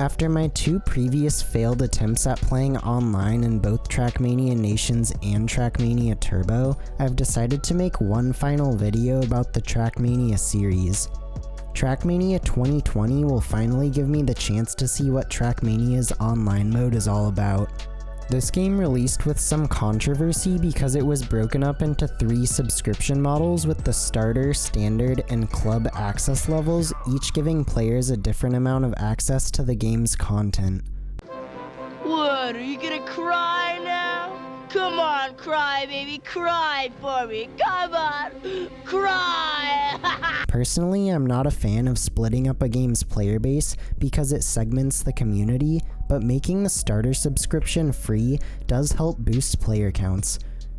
After my 2 previous failed attempts at playing online in both Trackmania Nations and Trackmania Turbo, I've decided to make one final video about the Trackmania series. Trackmania 2020 will finally give me the chance to see what Trackmania's online mode is all about. This game released with some controversy because it was broken up into 3 subscription models with the starter, standard, and club access levels, each giving players a different amount of access to the game's content. What, are you gonna cry now? Come on, cry, baby, cry for me. Come on, cry! Personally, I'm not a fan of splitting up a game's player base because it segments the community, but making the starter subscription free does help boost player counts.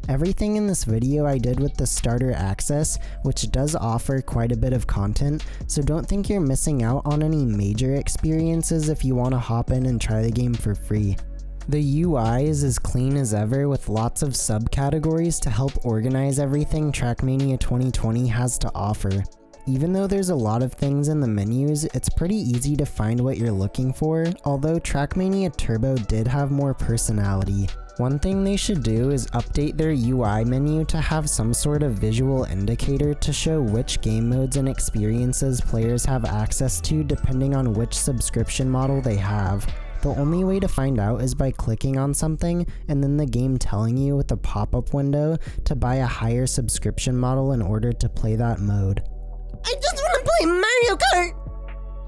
Everything in this video I did with the starter access, which does offer quite a bit of content, so don't think you're missing out on any major experiences if you want to hop in and try the game for free. The UI is as clean as ever with lots of subcategories to help organize everything Trackmania 2020 has to offer. Even though there's a lot of things in the menus, it's pretty easy to find what you're looking for, although Trackmania Turbo did have more personality. One thing they should do is update their UI menu to have some sort of visual indicator to show which game modes and experiences players have access to depending on which subscription model they have. The only way to find out is by clicking on something and then the game telling you with a pop-up window to buy a higher subscription model in order to play that mode. I just want to play Mario Kart!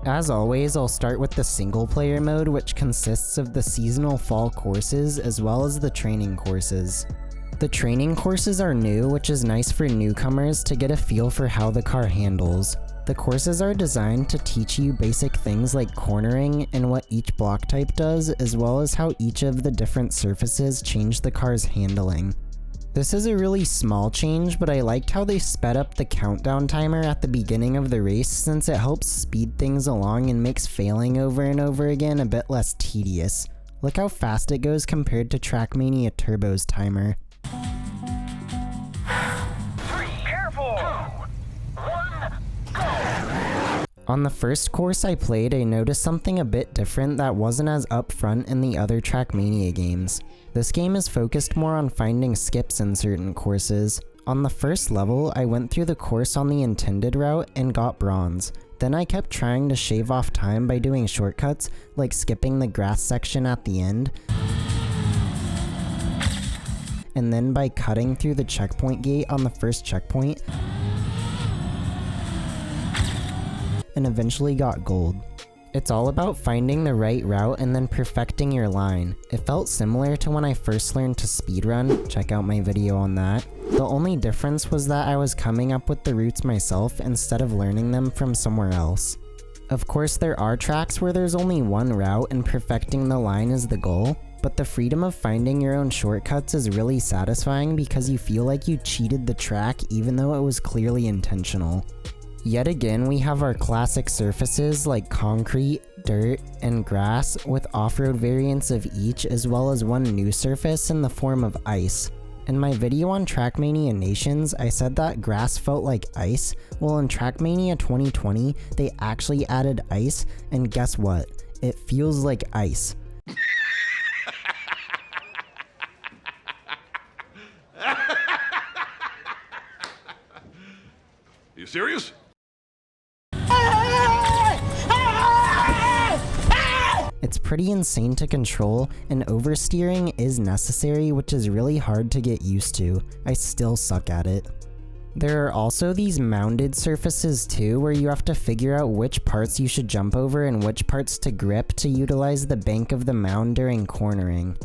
As always, I'll start with the single player mode, which consists of the seasonal fall courses as well as the training courses. The training courses are new, which is nice for newcomers to get a feel for how the car handles. The courses are designed to teach you basic things like cornering and what each block type does, as well as how each of the different surfaces change the car's handling. This is a really small change, but I liked how they sped up the countdown timer at the beginning of the race since it helps speed things along and makes failing over and over again a bit less tedious. Look how fast it goes compared to Trackmania Turbo's timer. 3, careful! 2, 1, go! On the first course I played, I noticed something a bit different that wasn't as upfront in the other Trackmania games. This game is focused more on finding skips in certain courses. On the first level, I went through the course on the intended route and got bronze. Then I kept trying to shave off time by doing shortcuts, like skipping the grass section at the end, and then by cutting through the checkpoint gate on the first checkpoint, and eventually got gold. It's all about finding the right route and then perfecting your line. It felt similar to when I first learned to speedrun, check out my video on that. The only difference was that I was coming up with the routes myself instead of learning them from somewhere else. Of course, there are tracks where there's only one route and perfecting the line is the goal, but the freedom of finding your own shortcuts is really satisfying because you feel like you cheated the track even though it was clearly intentional. Yet again, we have our classic surfaces like concrete, dirt, and grass with off-road variants of each, as well as one new surface in the form of ice. In my video on Trackmania Nations, I said that grass felt like ice. Well, in Trackmania 2020, they actually added ice, and guess what? It feels like ice. You serious? It's pretty insane to control, and oversteering is necessary, which is really hard to get used to. I still suck at it. There are also these mounded surfaces too, where you have to figure out which parts you should jump over and which parts to grip to utilize the bank of the mound during cornering.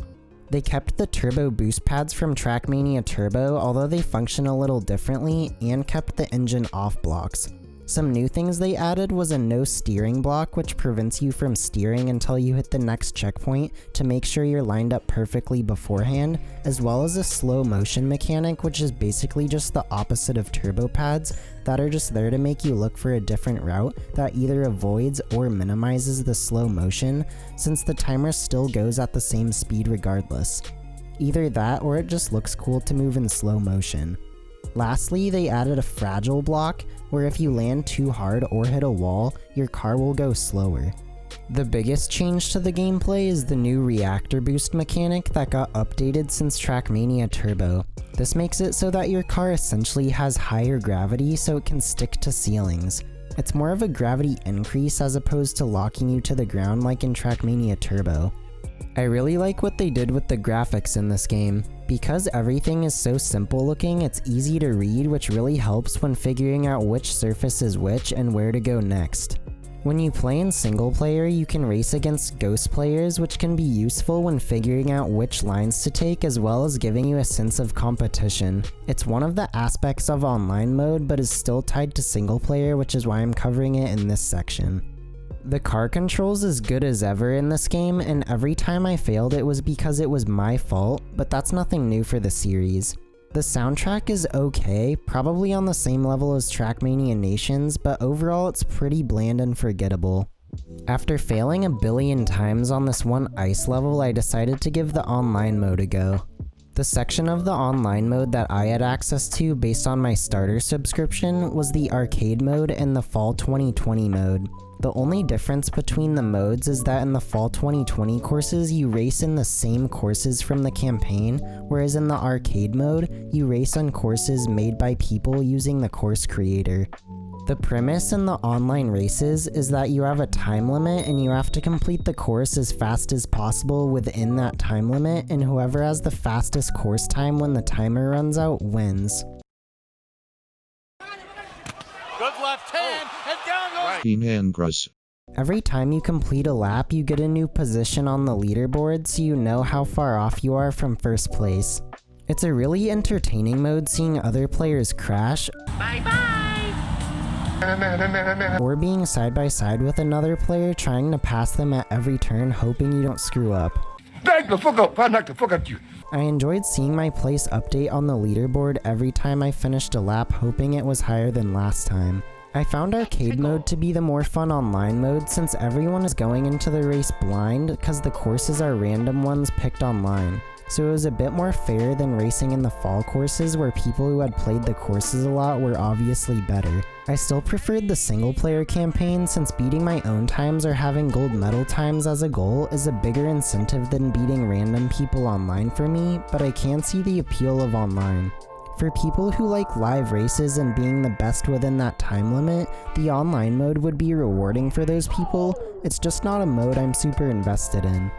They kept the turbo boost pads from Trackmania Turbo, although they function a little differently, and kept the engine off blocks. Some new things they added was a no steering block, which prevents you from steering until you hit the next checkpoint to make sure you're lined up perfectly beforehand, as well as a slow motion mechanic, which is basically just the opposite of turbo pads that are just there to make you look for a different route that either avoids or minimizes the slow motion, since the timer still goes at the same speed regardless. Either that or it just looks cool to move in slow motion. Lastly, they added a fragile block, where if you land too hard or hit a wall, your car will go slower. The biggest change to the gameplay is the new reactor boost mechanic that got updated since Trackmania Turbo. This makes it so that your car essentially has higher gravity so it can stick to ceilings. It's more of a gravity increase as opposed to locking you to the ground like in Trackmania Turbo. I really like what they did with the graphics in this game. Because everything is so simple looking, it's easy to read, which really helps when figuring out which surface is which and where to go next. When you play in single player, you can race against ghost players, which can be useful when figuring out which lines to take as well as giving you a sense of competition. It's one of the aspects of online mode, but is still tied to single player, which is why I'm covering it in this section. The car controls as good as ever in this game, and every time I failed it was because it was my fault, but that's nothing new for the series. The soundtrack is okay, probably on the same level as Trackmania Nations, but overall it's pretty bland and forgettable. After failing a billion times on this one ice level, I decided to give the online mode a go. The section of the online mode that I had access to based on my starter subscription was the arcade mode and the fall 2020 mode. The only difference between the modes is that in the fall 2020 courses, you race in the same courses from the campaign, whereas in the arcade mode, you race on courses made by people using the course creator. The premise in the online races is that you have a time limit and you have to complete the course as fast as possible within that time limit, and whoever has the fastest course time when the timer runs out wins. Good left hand, and down goes Keenangraz. Every time you complete a lap, you get a new position on the leaderboard so you know how far off you are from first place. It's a really entertaining mode seeing other players crash, or being side by side with another player trying to pass them at every turn hoping you don't screw up. Back the fuck up! I knock the fuck out you! I enjoyed seeing my place update on the leaderboard every time I finished a lap, hoping it was higher than last time. I found arcade mode to be the more fun online mode since everyone is going into the race blind because the courses are random ones picked online. So it was a bit more fair than racing in the fall courses where people who had played the courses a lot were obviously better. I still preferred the single player campaign since beating my own times or having gold medal times as a goal is a bigger incentive than beating random people online for me, but I can see the appeal of online. For people who like live races and being the best within that time limit, the online mode would be rewarding for those people. It's just not a mode I'm super invested in.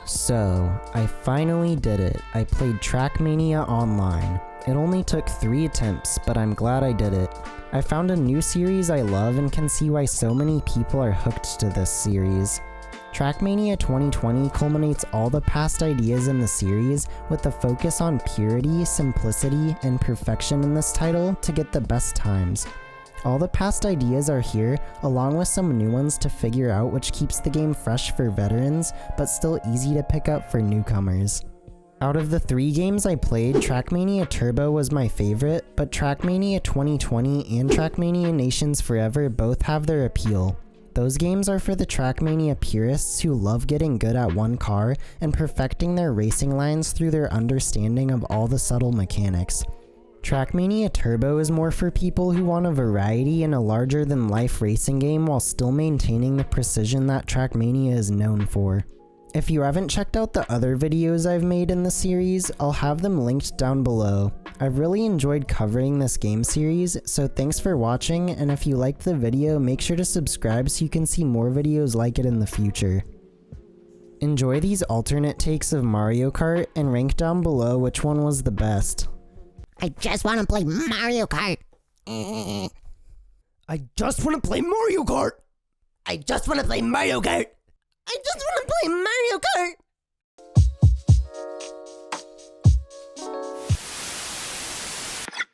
So, I finally did it. I played Trackmania Online. It only took 3 attempts, but I'm glad I did it. I found a new series I love and can see why so many people are hooked to this series. Trackmania 2020 culminates all the past ideas in the series with a focus on purity, simplicity, and perfection in this title to get the best times. All the past ideas are here, along with some new ones to figure out, which keeps the game fresh for veterans, but still easy to pick up for newcomers. Out of the 3 games I played, Trackmania Turbo was my favorite, but Trackmania 2020 and Trackmania Nations Forever both have their appeal. Those games are for the Trackmania purists who love getting good at one car and perfecting their racing lines through their understanding of all the subtle mechanics. Trackmania Turbo is more for people who want a variety in a larger-than-life racing game while still maintaining the precision that Trackmania is known for. If you haven't checked out the other videos I've made in the series, I'll have them linked down below. I've really enjoyed covering this game series, so thanks for watching, and if you liked the video, make sure to subscribe so you can see more videos like it in the future. Enjoy these alternate takes of Mario Kart, and rank down below which one was the best. I just want to play Mario Kart. I just want to play Mario Kart. I just want to play Mario Kart. I just want to play Mario Kart.